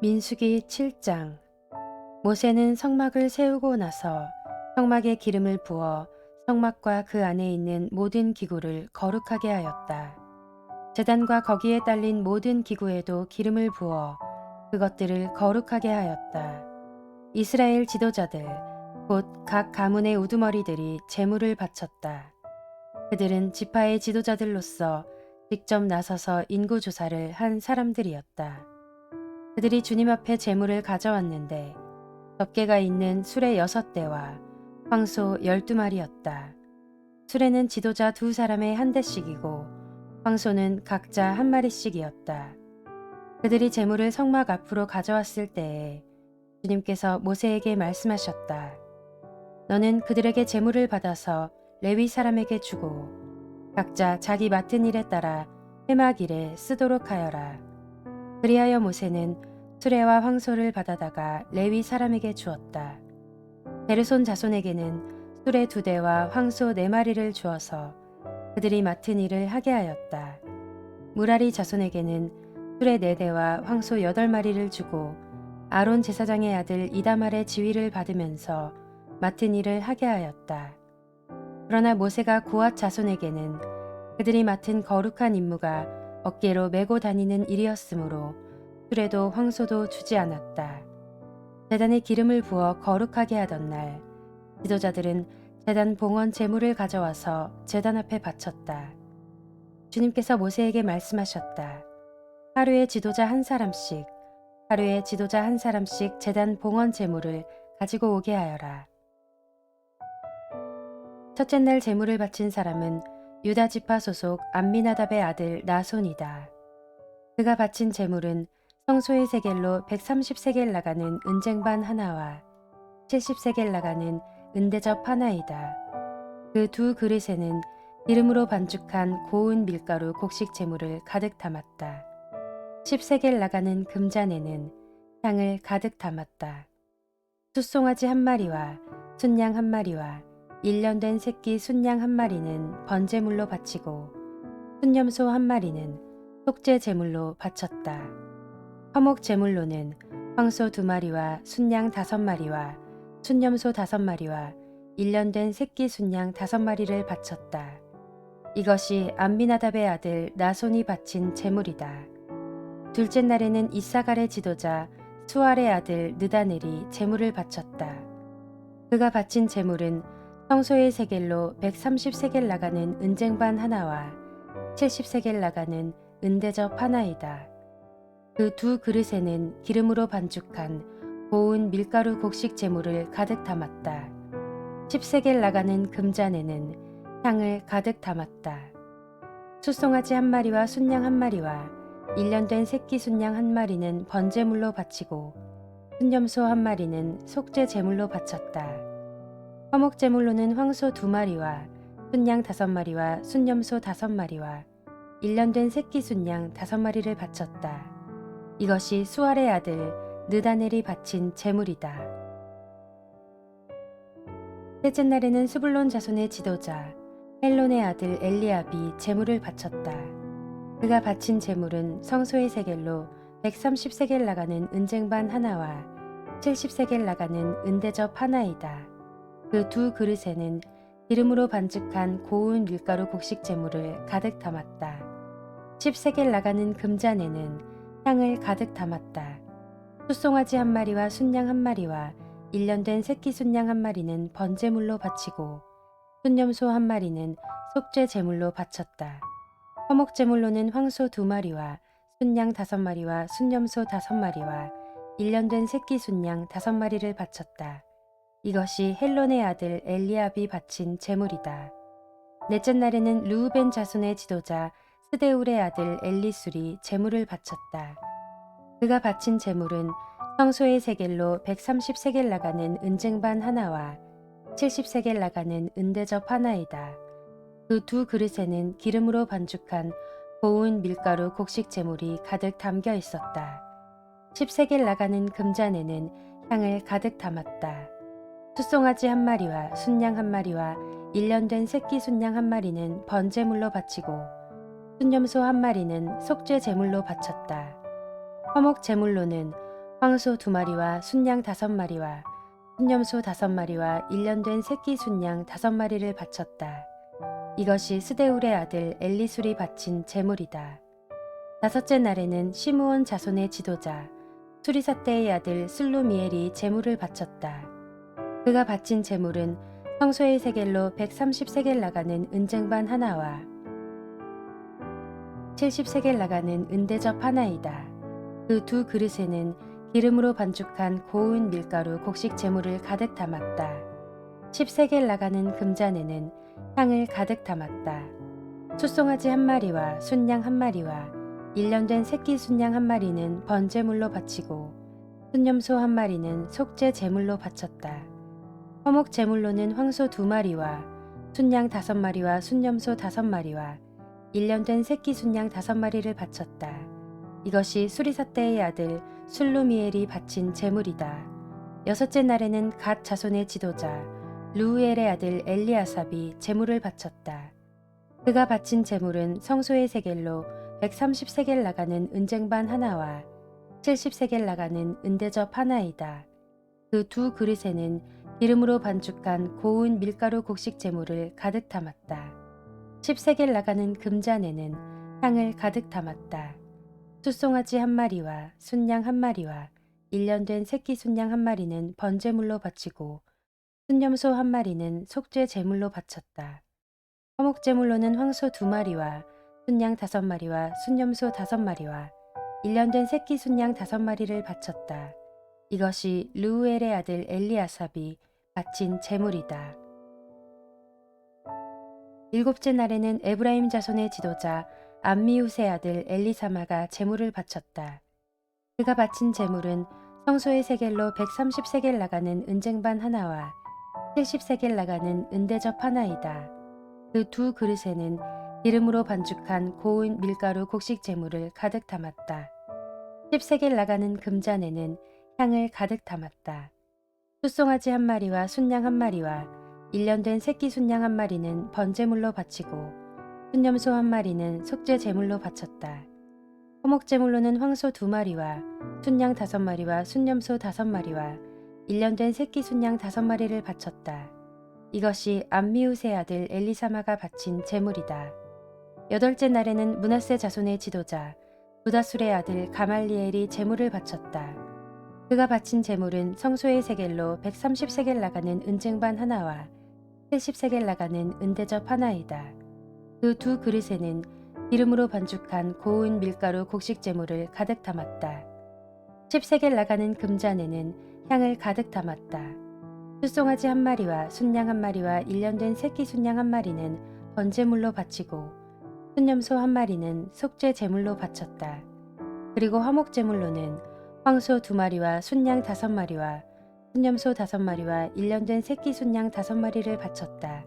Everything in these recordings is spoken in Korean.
민수기 7장. 모세는 성막을 세우고 나서 성막에 기름을 부어 성막과 그 안에 있는 모든 기구를 거룩하게 하였다. 제단과 거기에 딸린 모든 기구에도 기름을 부어 그것들을 거룩하게 하였다. 이스라엘 지도자들 곧 각 가문의 우두머리들이 제물을 바쳤다. 그들은 지파의 지도자들로서 직접 나서서 인구조사를 한 사람들이었다. 그들이 주님 앞에 제물을 가져왔는데 덮개가 있는 수레 6대와 황소 12마리였다. 수레는 지도자 2사람의 한 대씩이고 황소는 각자 한 마리씩이었다. 그들이 제물을 성막 앞으로 가져왔을 때에 주님께서 모세에게 말씀하셨다. 너는 그들에게 제물을 받아서 레위 사람에게 주고 각자 자기 맡은 일에 따라 회막일에 쓰도록 하여라. 그리하여 모세는 수레와 황소를 받아다가 레위 사람에게 주었다. 게르손 자손에게는 수레 2대와 황소 4마리를 주어서 그들이 맡은 일을 하게 하였다. 무라리 자손에게는 수레 4대와 황소 8마리를 주고 아론 제사장의 아들 이다말의 지위를 받으면서 맡은 일을 하게 하였다. 그러나 모세가 고앗 자손에게는 그들이 맡은 거룩한 임무가 어깨로 메고 다니는 일이었으므로 수레도 황소도 주지 않았다. 제단에 기름을 부어 거룩하게 하던 날 지도자들은 제단 봉헌 제물을 가져와서 제단 앞에 바쳤다. 주님께서 모세에게 말씀하셨다. 하루에 지도자 한 사람씩 제단 봉헌 제물을 가지고 오게 하여라. 첫째 날 제물을 바친 사람은 유다 지파 소속 암미나답의 아들 나손이다. 그가 바친 제물은 성소의 세겔로 130세겔 나가는 은쟁반 하나와 70세겔 나가는 은대접 하나이다. 그 2그릇에는 기름으로 반죽한 고운 밀가루 곡식 제물을 가득 담았다. 10세겔 나가는 금잔에는 향을 가득 담았다. 숫송아지 1마리와 순양 1마리와 1년 된 새끼 순양 1마리는 번제물로 바치고 순염소 1마리는 속죄 제물로 바쳤다. 화목 제물로는 황소 2마리와 순양 5마리와 순염소 5마리와 1년 된 새끼 순양 5마리를 바쳤다. 이것이 암미나답의 아들 나손이 바친 제물이다. 둘째 날에는 이사갈의 지도자 수알의 아들 느다넬이 제물을 바쳤다. 그가 바친 제물은 성소의 세겔로 130세겔 나가는 은쟁반 하나와 70세겔 나가는 은대접 하나이다. 그 2그릇에는 기름으로 반죽한 고운 밀가루 곡식 제물을 가득 담았다. 10세겔 나가는 금잔에는 향을 가득 담았다. 숫송아지 1마리와 순양 1마리와 1년 된 새끼 순양 1마리는 번제물로 바치고 순염소 1마리는 속죄 제물로 바쳤다. 화목 제물로는 황소 2마리와 순양 5마리와 순염소 5마리와 1년 된 새끼 순양 5마리를 바쳤다. 이것이 수알의 아들 느다넬이 바친 제물이다. 셋째 날에는 스불론 자손의 지도자 헬론의 아들 엘리압이 제물을 바쳤다. 그가 바친 제물은 성소의 세겔로 130세겔 나가는 은쟁반 하나와 70세겔 나가는 은대접 하나이다. 그 2그릇에는 기름으로 반죽한 고운 밀가루 곡식 제물을 가득 담았다. 10세겔 나가는 금잔에는 향을 가득 담았다. 숫송아지 1마리와 순양 1마리와 1년 된 새끼 순양 1마리는 번제물로 바치고 순염소 1마리는 속죄 제물로 바쳤다. 화목 제물로는 황소 2마리와 순양 5마리와 순염소 5마리와 1년 된 새끼 순양 5마리를 바쳤다. 이것이 헬론의 아들 엘리압이 바친 제물이다. 넷째 날에는 르우벤 자손의 지도자 스데울의 아들 엘리술이 제물을 바쳤다. 그가 바친 제물은 성소의 세겔로 130세겔 나가는 은쟁반 하나와 70세겔 나가는 은대접 하나이다. 그 2그릇에는 기름으로 반죽한 고운 밀가루 곡식 제물이 가득 담겨 있었다. 10세겔 나가는 금잔에는 향을 가득 담았다. 숫송아지 1마리와 순양 1마리와 1년 된 새끼 순양 1마리는 번제물로 바치고 순염소 1마리는 속죄 제물로 바쳤다. 화목 제물로는 황소 2마리와 순양 5마리와 순념소 5마리와 1년 된 새끼 순양 5마리를 바쳤다. 이것이 스데울의 아들 엘리술이 바친 제물이다. 다섯째 날에는 시므온 자손의 지도자 수리사떼의 아들 슬루미엘이 제물을 바쳤다. 그가 바친 제물은 성소의 세겔로 130세겔 나가는 은쟁반 하나와 70세겔 나가는 은대접 하나이다. 그 두 그릇에는 기름으로 반죽한 고운 밀가루 곡식 제물을 가득 담았다. 10세겔 나가는 금잔에는 향을 가득 담았다. 숫송아지 1마리와 순양 1마리와 1년 된 새끼 순양 1마리는 번제물로 바치고 순념소 1마리는 속죄 제물로 바쳤다. 화목 제물로는 황소 2마리와 순양 5마리와 순념소 5마리와 1년 된 새끼 순양 5마리를 바쳤다. 이것이 수리사떼의 아들 술루미엘이 바친 제물이다. 여섯째 날에는 갓 자손의 지도자 루우엘의 아들 엘리아삽이 제물을 바쳤다. 그가 바친 제물은 성소의 세겔로 130세겔 나가는 은쟁반 하나와 70세겔 나가는 은대접 하나이다. 그 두 그릇에는 기름으로 반죽한 고운 밀가루 곡식 제물을 가득 담았다. 10세겔 나가는 금잔에는 향을 가득 담았다. 숫송아지 1마리와 순양 1마리와 1년 된 새끼 순양 1마리는 번제물로 바치고 순념소 1마리는 속죄 제물로 바쳤다. 화목 제물로는 황소 2마리와 순양 5마리와 순념소 5마리와 1년 된 새끼 순양 5마리를 바쳤다. 이것이 루우엘의 아들 엘리아삽이 바친 제물이다. 일곱째 날에는 에브라임 자손의 지도자 암미우스의 아들 엘리사마가 제물을 바쳤다. 그가 바친 제물은 성소의 세겔로 130세겔 나가는 은쟁반 하나와 70세겔 나가는 은대접 하나이다. 그 두 그릇에는 기름으로 반죽한 고운 밀가루 곡식 제물을 가득 담았다. 10세겔 나가는 금잔에는 향을 가득 담았다. 숫송아지 1마리와 순양 1마리와 1년 된 새끼 순양 1마리는 번제물로 바치고 순념소 1마리는 속죄 제물로 바쳤다. 화목 제물로는 황소 2마리와 순양 5마리와 순념소 5마리와 1년 된 새끼 순양 5마리를 바쳤다. 이것이 암미우스의 아들 엘리사마가 바친 제물이다. 여덟째 날에는 므낫세 자손의 지도자 부다술의 아들 가말리엘이 제물을 바쳤다. 그가 바친 제물은 성소의 세겔로 130세겔 나가는 은쟁반 하나와 70세겔 나가는 은대접 하나이다. 그 두 그릇에는 기름으로 반죽한 고운 밀가루 곡식 제물을 가득 담았다. 10세겔 나가는 금잔에는 향을 가득 담았다. 숫송아지 1마리와 순양 1마리와 1년 된 새끼 순양 1마리는 번제물로 바치고 순념소 1마리는 속죄 제물로 바쳤다. 그리고 화목 제물로는 황소 2마리와 순양 5마리와 순념소 5마리와 1년 된 새끼 순양 5마리를 바쳤다.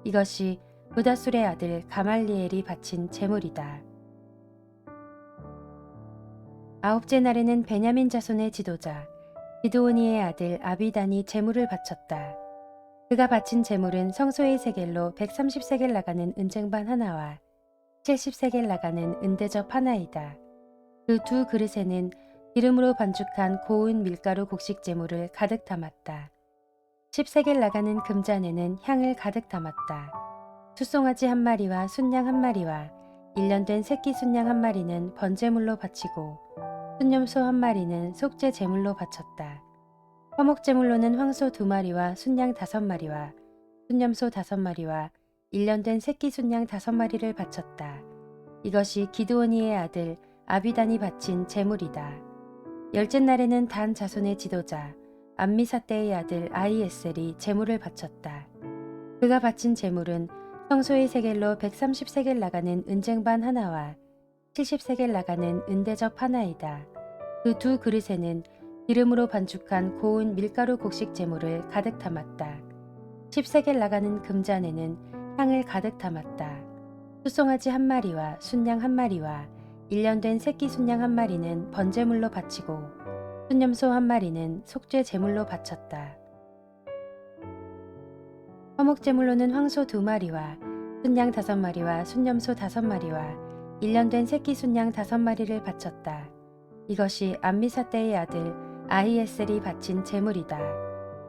이것이 부다술의 아들 가말리엘이 바친 제물이다. 아홉째 날에는 베냐민 자손의 지도자 기드오니의 아들 아비단이 제물을 바쳤다. 그가 바친 제물은 성소의 세겔로 130세겔 나가는 은쟁반 하나와 70세겔 나가는 은대접 하나이다. 그 두 그릇에는 기름으로 반죽한 고운 밀가루 곡식 제물을 가득 담았다. 10세겔 나가는 금잔에는 향을 가득 담았다. 숫송아지 1마리와 순양 1마리와 1년 된 새끼 순양 1마리는 번제물로 바치고 순념소 1마리는 속죄 제물로 바쳤다. 화목 제물로는 황소 2마리와 순양 5마리와 순념소 5마리와 1년 된 새끼 순양 5마리를 바쳤다. 이것이 기드오니의 아들 아비단이 바친 제물이다. 열째 날에는 단 자손의 지도자 암미사떼의 아들 아이에셀이 제물을 바쳤다. 그가 바친 제물은 성소의 세겔로 130세겔 나가는 은쟁반 하나와 70세겔 나가는 은대접 하나이다. 그 두 그릇에는 기름으로 반죽한 고운 밀가루 곡식 제물을 가득 담았다. 10세겔 나가는 금잔에는 향을 가득 담았다. 숫송아지 1마리와 순양 1마리와 1년 된 새끼 순양 1마리는 번제물로 바치고 순념소 1마리는 속죄 제물로 바쳤다. 화목 제물로는 황소 2마리와 순양 5마리와 순념소 5마리와 1년 된 새끼 순양 5마리를 바쳤다. 이것이 암미사떼의 아들 아히에셀이 바친 제물이다.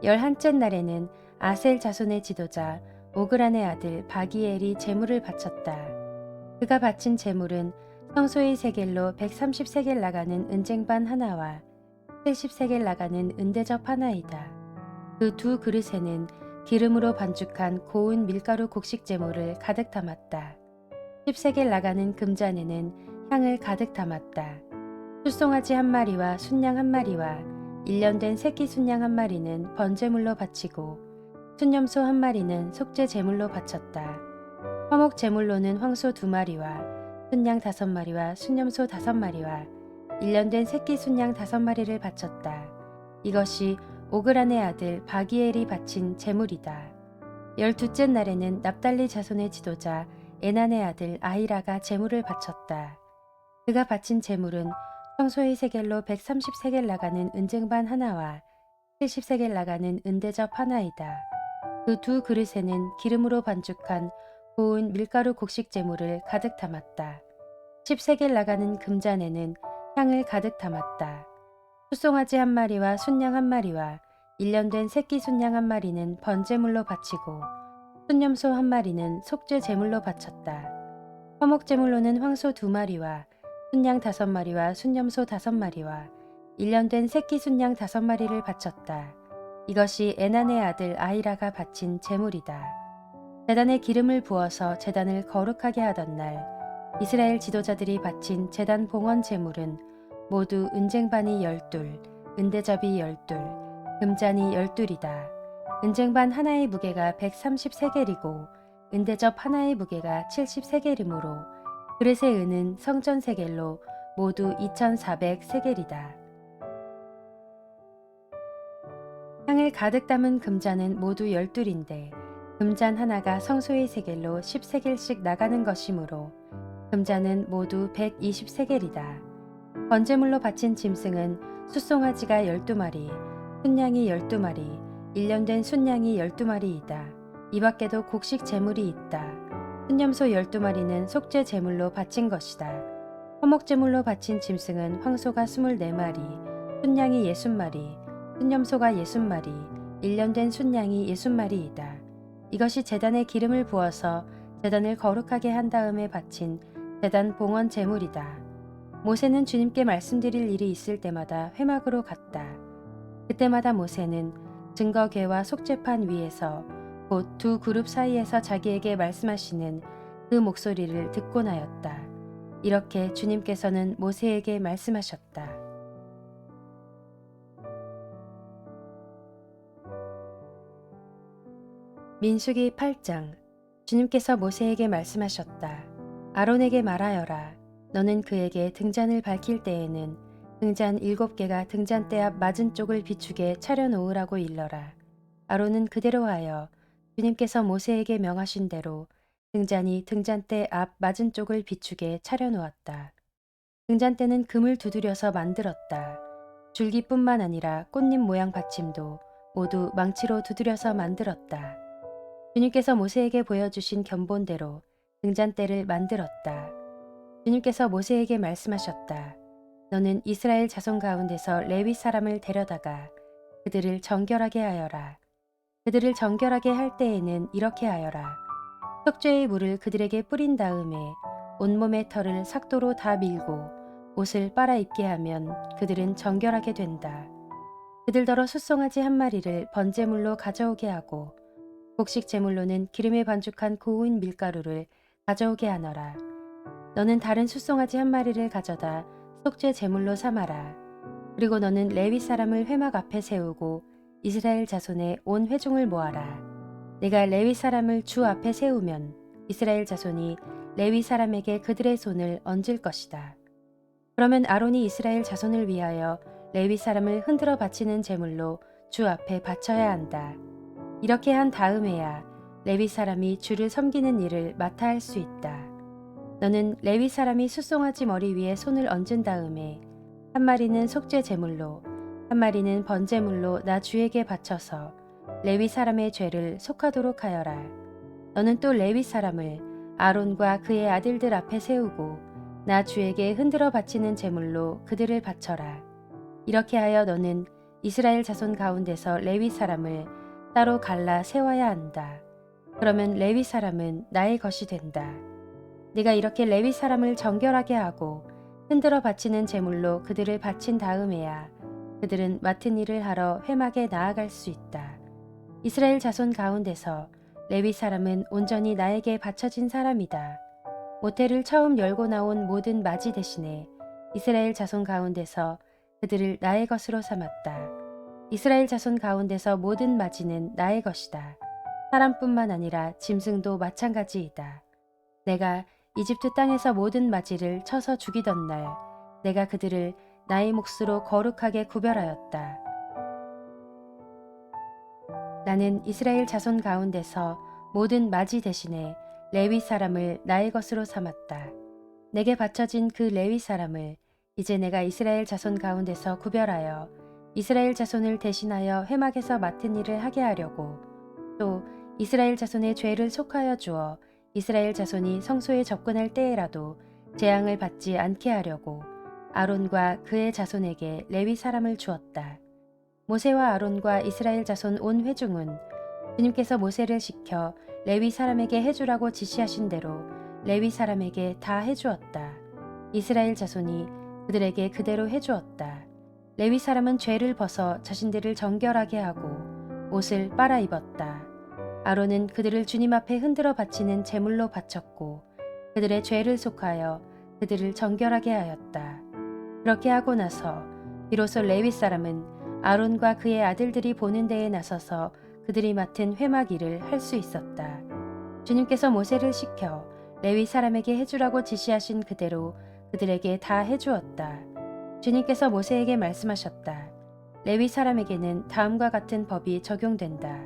11째 날에는 아셀 자손의 지도자 오그란의 아들 바기엘이 제물을 바쳤다. 그가 바친 제물은 성소의 세겔로 130세겔 나가는 은쟁반 하나와 70세겔 나가는 은대접 하나이다. 그 두 그릇에는 기름으로 반죽한 고운 밀가루 곡식 제물을 가득 담았다. 10세겔 나가는 금잔에는 향을 가득 담았다. 숫송아지 한 마리와 순양 한 마리와 1년 된 새끼 순양 한 마리는 번제물로 바치고 순염소 한 마리는 속죄 제물로 바쳤다. 화목 제물로는 황소 2마리와 순양 5마리와 순염소 5마리와 1년 된 새끼 순양 5마리를 바쳤다. 이것이 오그란의 아들 바기엘이 바친 제물이다. 12째 날에는 납달리 자손의 지도자 에난의 아들 아히라가 제물을 바쳤다. 그가 바친 제물은 성소의 세겔로 130세겔 나가는 은쟁반 하나와 70세겔 나가는 은대접 하나이다. 그 두 그릇에는 기름으로 반죽한 고운 밀가루 곡식 제물을 가득 담았다. 10세겔 나가는 금잔에는 향을 가득 담았다. 숫송아지 한 마리와 순양 한 마리와 1년 된 새끼 순양 한 마리는 번제물로 바치고 순염소 한 마리는 속죄 제물로 바쳤다. 화목 제물로는 황소 2마리와 순양 5마리와 순염소 5마리와 1년 된 새끼 순양 5마리를 바쳤다. 이것이 에난의 아들 아히라가 바친 제물이다. 제단에 기름을 부어서 제단을 거룩하게 하던 날 이스라엘 지도자들이 바친 제단 봉헌 제물은 모두 은쟁반이 12, 은대접이 12, 금잔이 12이다. 은쟁반 하나의 무게가 130세겔이고 은대접 하나의 무게가 70세겔이므로 그릇의 은은 성전 세겔로 모두 2400세겔이다. 향을 가득 담은 금잔은 모두 12인데 금잔 하나가 성소의 세겔로 10세겔씩 나가는 것이므로 금잔은 모두 120세겔이다. 번제물로 바친 짐승은 숫송아지가 12마리, 순양이 12마리, 1년 된 순양이 12마리이다. 이 밖에도 곡식 제물이 있다. 순염소 12마리는 속죄 제물로 바친 것이다. 화목 제물로 바친 짐승은 황소가 24마리, 순양이 60마리, 순염소가 60마리, 1년 된 순양이 60마리이다. 이것이 제단에 기름을 부어서 제단을 거룩하게 한 다음에 바친 제단 봉헌 제물이다. 모세는 주님께 말씀드릴 일이 있을 때마다 회막으로 갔다. 그때마다 모세는 증거궤와 속죄판 위에서 곧 두 그룹 사이에서 자기에게 말씀하시는 그 목소리를 듣곤 하였다. 이렇게 주님께서는 모세에게 말씀하셨다. 민수기 8장. 주님께서 모세에게 말씀하셨다. 아론에게 말하여라. 너는 그에게 등잔을 밝힐 때에는 등잔 7개가 등잔대 앞 맞은 쪽을 비추게 차려놓으라고 일러라. 아론은 그대로 하여 주님께서 모세에게 명하신 대로 등잔이 등잔대 앞 맞은 쪽을 비추게 차려놓았다. 등잔대는 금을 두드려서 만들었다. 줄기뿐만 아니라 꽃잎 모양 받침도 모두 망치로 두드려서 만들었다. 주님께서 모세에게 보여주신 견본대로 등잔대를 만들었다. 주님께서 모세에게 말씀하셨다. 너는 이스라엘 자손 가운데서 레위 사람을 데려다가 그들을 정결하게 하여라. 그들을 정결하게 할 때에는 이렇게 하여라. 속죄의 물을 그들에게 뿌린 다음에 온몸의 털을 삭도로 다 밀고 옷을 빨아입게 하면 그들은 정결하게 된다. 그들더러 숫송아지 한 마리를 번제물로 가져오게 하고 곡식 제물로는 기름에 반죽한 고운 밀가루를 가져오게 하너라. 너는 다른 숫송아지 한 마리를 가져다 속죄 제물로 삼아라. 그리고 너는 레위 사람을 회막 앞에 세우고 이스라엘 자손의 온 회중을 모아라. 내가 레위 사람을 주 앞에 세우면 이스라엘 자손이 레위 사람에게 그들의 손을 얹을 것이다. 그러면 아론이 이스라엘 자손을 위하여 레위 사람을 흔들어 바치는 제물로 주 앞에 바쳐야 한다. 이렇게 한 다음에야 레위 사람이 주를 섬기는 일을 맡아 할 수 있다. 너는 레위 사람이 숫송아지 머리 위에 손을 얹은 다음에 한 마리는 속죄 제물로 한 마리는 번제물로 나 주에게 바쳐서 레위 사람의 죄를 속하도록 하여라. 너는 또 레위 사람을 아론과 그의 아들들 앞에 세우고 나 주에게 흔들어 바치는 제물로 그들을 바쳐라. 이렇게 하여 너는 이스라엘 자손 가운데서 레위 사람을 따로 갈라 세워야 한다. 그러면 레위 사람은 나의 것이 된다. 네가 이렇게 레위 사람을 정결하게 하고 흔들어 바치는 제물로 그들을 바친 다음에야 그들은 맡은 일을 하러 회막에 나아갈 수 있다. 이스라엘 자손 가운데서 레위 사람은 온전히 나에게 바쳐진 사람이다. 모태를 처음 열고 나온 모든 맞이 대신에 이스라엘 자손 가운데서 그들을 나의 것으로 삼았다. 이스라엘 자손 가운데서 모든 맞이는 나의 것이다. 사람뿐만 아니라 짐승도 마찬가지이다. 내가 이집트 땅에서 모든 맞이를 쳐서 죽이던 날 내가 그들을 나의 몫으로 거룩하게 구별하였다. 나는 이스라엘 자손 가운데서 모든 맞이 대신에 레위 사람을 나의 것으로 삼았다. 내게 바쳐진 그 레위 사람을 이제 내가 이스라엘 자손 가운데서 구별하여 이스라엘 자손을 대신하여 회막에서 맡은 일을 하게 하려고 또 이스라엘 자손의 죄를 속하여 주어 이스라엘 자손이 성소에 접근할 때에라도 재앙을 받지 않게 하려고 아론과 그의 자손에게 레위 사람을 주었다. 모세와 아론과 이스라엘 자손 온 회중은 주님께서 모세를 시켜 레위 사람에게 해주라고 지시하신 대로 레위 사람에게 다 해주었다. 이스라엘 자손이 그들에게 그대로 해주었다. 레위 사람은 죄를 벗어 자신들을 정결하게 하고 옷을 빨아 입었다. 아론은 그들을 주님 앞에 흔들어 바치는 제물로 바쳤고 그들의 죄를 속하여 그들을 정결하게 하였다. 그렇게 하고 나서 비로소 레위 사람은 아론과 그의 아들들이 보는 데에 나서서 그들이 맡은 회막 일을 할 수 있었다. 주님께서 모세를 시켜 레위 사람에게 해주라고 지시하신 그대로 그들에게 다 해주었다. 주님께서 모세에게 말씀하셨다. 레위 사람에게는 다음과 같은 법이 적용된다.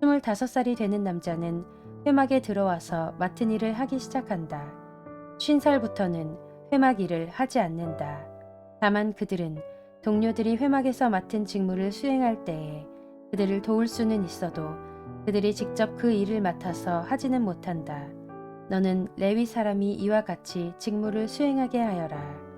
25살이 되는 남자는 회막에 들어와서 맡은 일을 하기 시작한다. 50살부터는 회막 일을 하지 않는다. 다만 그들은 동료들이 회막에서 맡은 직무를 수행할 때에 그들을 도울 수는 있어도 그들이 직접 그 일을 맡아서 하지는 못한다. 너는 레위 사람이 이와 같이 직무를 수행하게 하여라.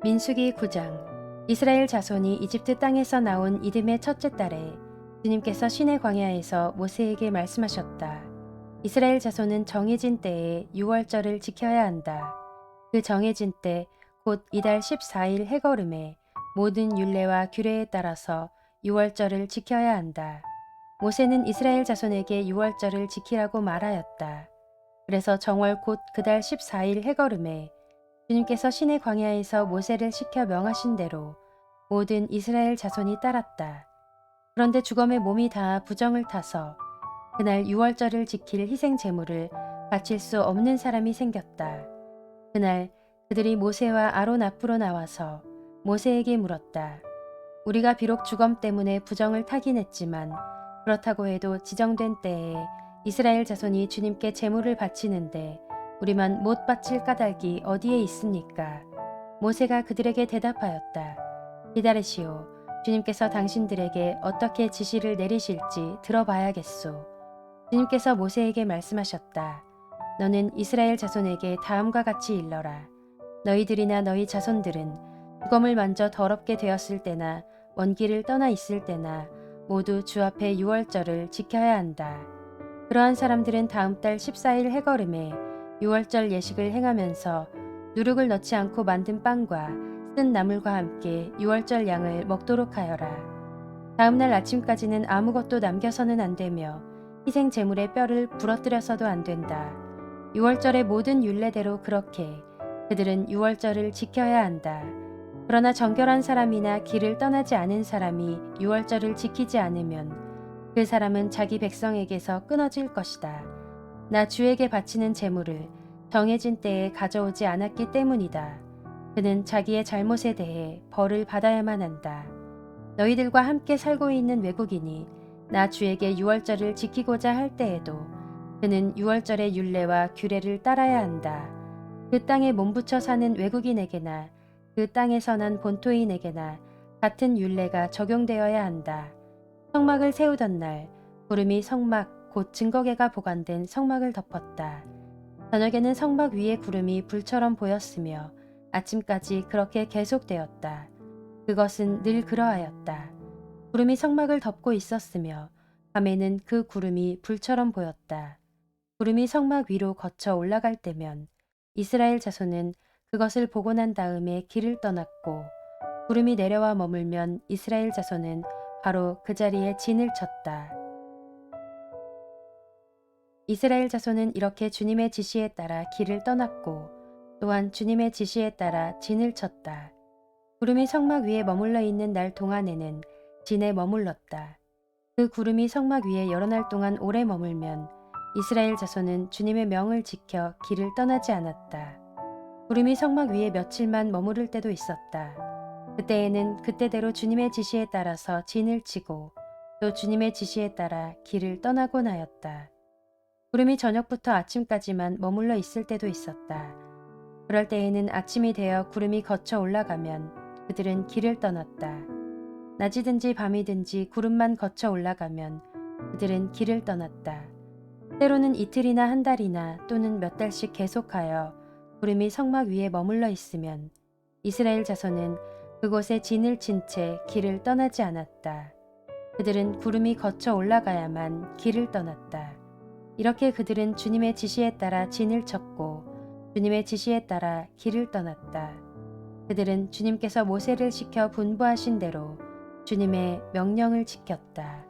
민수기 9장. 이스라엘 자손이 이집트 땅에서 나온 이듬해 첫째 달에 주님께서 시내 광야에서 모세에게 말씀하셨다. 이스라엘 자손은 정해진 때에 유월절을 지켜야 한다. 그 정해진 때 곧 이달 14일 해거름에 모든 율례와 규례에 따라서 유월절을 지켜야 한다. 모세는 이스라엘 자손에게 유월절을 지키라고 말하였다. 그래서 정월 곧 그달 14일 해거름에 주님께서 시내 광야에서 모세를 시켜 명하신 대로 모든 이스라엘 자손이 따랐다. 그런데 주검의 몸이 다 부정을 타서 그날 유월절을 지킬 희생 제물을 바칠 수 없는 사람이 생겼다. 그날 그들이 모세와 아론 앞으로 나와서 모세에게 물었다. 우리가 비록 주검 때문에 부정을 타긴 했지만 그렇다고 해도 지정된 때에 이스라엘 자손이 주님께 제물을 바치는데 우리만 못 바칠 까닭이 어디에 있습니까? 모세가 그들에게 대답하였다. 기다리시오. 주님께서 당신들에게 어떻게 지시를 내리실지 들어봐야겠소. 주님께서 모세에게 말씀하셨다. 너는 이스라엘 자손에게 다음과 같이 일러라. 너희들이나 너희 자손들은 주검을 만져 더럽게 되었을 때나 먼 길을 떠나 있을 때나 모두 주 앞에 유월절을 지켜야 한다. 그러한 사람들은 다음 달 14일 해거름에 유월절 예식을 행하면서 누룩을 넣지 않고 만든 빵과 쓴 나물과 함께 유월절 양을 먹도록 하여라. 다음 날 아침까지는 아무것도 남겨서는 안 되며 희생 제물의 뼈를 부러뜨려서도 안 된다. 유월절의 모든 율례대로 그렇게 그들은 유월절을 지켜야 한다. 그러나 정결한 사람이나 길을 떠나지 않은 사람이 유월절을 지키지 않으면 그 사람은 자기 백성에게서 끊어질 것이다. 나 주에게 바치는 제물을 정해진 때에 가져오지 않았기 때문이다. 그는 자기의 잘못에 대해 벌을 받아야만 한다. 너희들과 함께 살고 있는 외국인이 나 주에게 유월절을 지키고자 할 때에도 그는 유월절의 율례와 규례를 따라야 한다. 그 땅에 몸붙여 사는 외국인에게나 그 땅에서 난 본토인에게나 같은 율례가 적용되어야 한다. 성막을 세우던 날 구름이 성막 곧 증거궤가 보관된 성막을 덮었다. 저녁에는 성막 위에 구름이 불처럼 보였으며 아침까지 그렇게 계속되었다. 그것은 늘 그러하였다. 구름이 성막을 덮고 있었으며 밤에는 그 구름이 불처럼 보였다. 구름이 성막 위로 거쳐 올라갈 때면 이스라엘 자손은 그것을 보고 난 다음에 길을 떠났고, 구름이 내려와 머물면 이스라엘 자손은 바로 그 자리에 진을 쳤다. 이스라엘 자손은 이렇게 주님의 지시에 따라 길을 떠났고 또한 주님의 지시에 따라 진을 쳤다. 구름이 성막 위에 머물러 있는 날 동안에는 진에 머물렀다. 그 구름이 성막 위에 여러 날 동안 오래 머물면 이스라엘 자손은 주님의 명을 지켜 길을 떠나지 않았다. 구름이 성막 위에 며칠만 머무를 때도 있었다. 그때에는 그때대로 주님의 지시에 따라서 진을 치고 또 주님의 지시에 따라 길을 떠나곤 하였다. 구름이 저녁부터 아침까지만 머물러 있을 때도 있었다. 그럴 때에는 아침이 되어 구름이 거쳐 올라가면 그들은 길을 떠났다. 낮이든지 밤이든지 구름만 거쳐 올라가면 그들은 길을 떠났다. 때로는 이틀이나 한 달이나 또는 몇 달씩 계속하여 구름이 성막 위에 머물러 있으면 이스라엘 자손은 그곳에 진을 친 채 길을 떠나지 않았다. 그들은 구름이 거쳐 올라가야만 길을 떠났다. 이렇게 그들은 주님의 지시에 따라 진을 쳤고 주님의 지시에 따라 길을 떠났다. 그들은 주님께서 모세를 시켜 분부하신 대로 주님의 명령을 지켰다.